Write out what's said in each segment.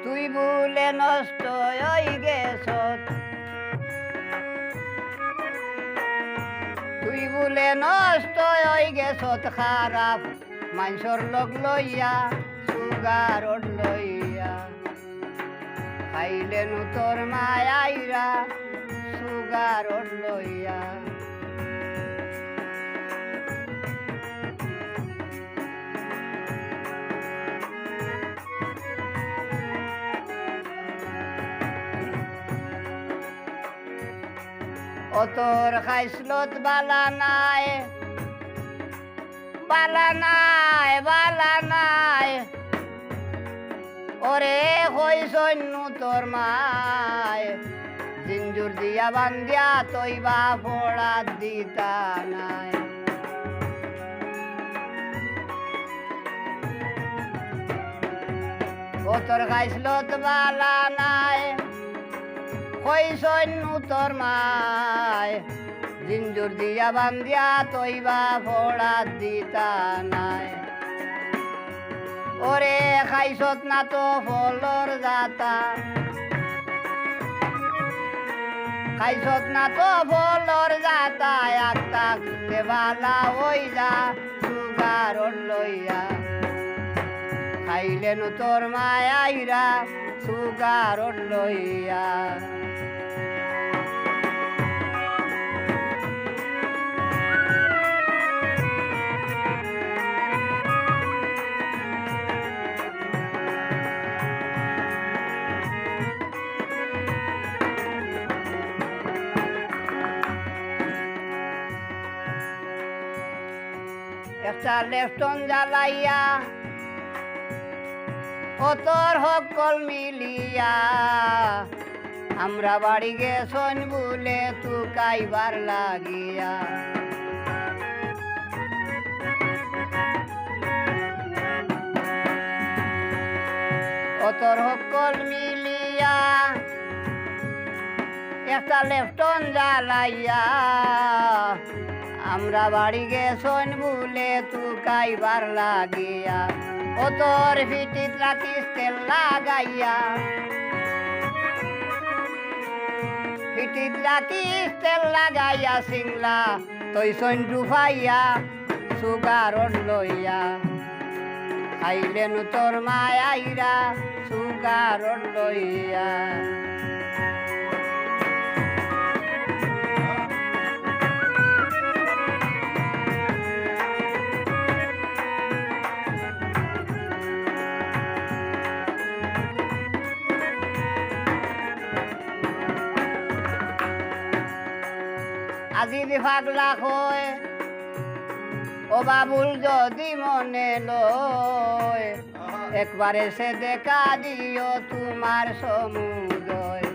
তুই ভুলে নষ্ট হয়ে গেছ, তুই ভুলে নষ্ট হয়ে গেছ খারাপ মানুষের লোক লইয়া সুগার লইয়া খাইলেন তোর মায়াইরা সুগার লইয়া। ও তোর খাইসলত বালা নাই, বালা নাই, বালা নাই, ওরে হই সৈন্য তোর মায় জিঞ্জুর দিয়া বান্ধিয়া তৈবা ফোড়া দিতা নাই। ও তোর খাইসলত বালা নাই, হই সৈন্য তোর মায় জিঞ্জুর দিয়া বান্ধিয়া তৈবা ফোড়া দিতা নাই। ওরে খাইছত না তো ফলর জাতা, খাইছত না তো ফলর জাতা, একটা দেবালা ওই যা সুগার লইয়া খাইলেন তোর মায়াইরা সুগার লইয়া। একটা লেফটন জ্বালাইয়া ও তোর সকল মিলিয়া আমরা বাড়ি গেছন বলে তু কাইবার লাগিয়া। ও তোর সকল মিলিয়া একটা লেফটন জ্বালাইয়া আমরা বাড়ি গেছন বলে তু কাইবার লাগিয়া। ও তোর ফিটিত রাখিস তেল লাগাইয়া, ফিটিত রাখিস তেল লাগাইয়া সিংলা তৈ সৈন ডুবাইয়া সুগার লইয়া খাইলেন তোর মায়াইরা সুগার লইয়া। আজি পাগলা হয় ও বাবুল যদি মনে লয় একবারে সে দেখা দিও তোমার সমুদয়।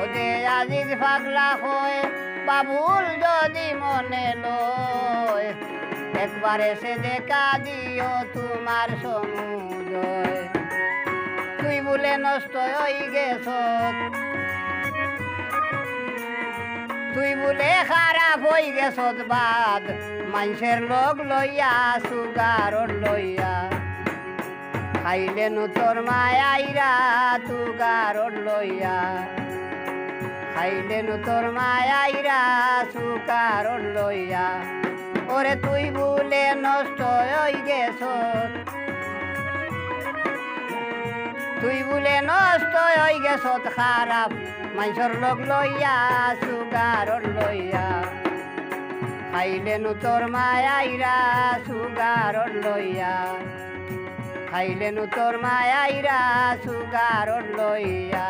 ও যে আজি পাগলা হয় বাবুল যদি মনে লয় একবারে সে দেখা দিও তোমার সমুদয়। তুই বলে নষ্ট হয়ে গেছ, তুই বলে খারাপ হয়ে গেছ বাদ মানুষের লোক লইয়া সুগার লইয়া খাইলেন তোর মায়াইরা সুগার লইয়া খাইলেন তোর মায়াইরা সুগার লইয়া। ওরে তুই বলে নষ্ট হয়ে গেছ, তুই বলে নষ্ট হয়ে গেছ খারাপ মানুষের লোক লইয়া সুগার লইয়া খাইলেন তোর মায়াইরা সুগার লইয়া খাইলেন তোর মায়াইরা সুগার লইয়া।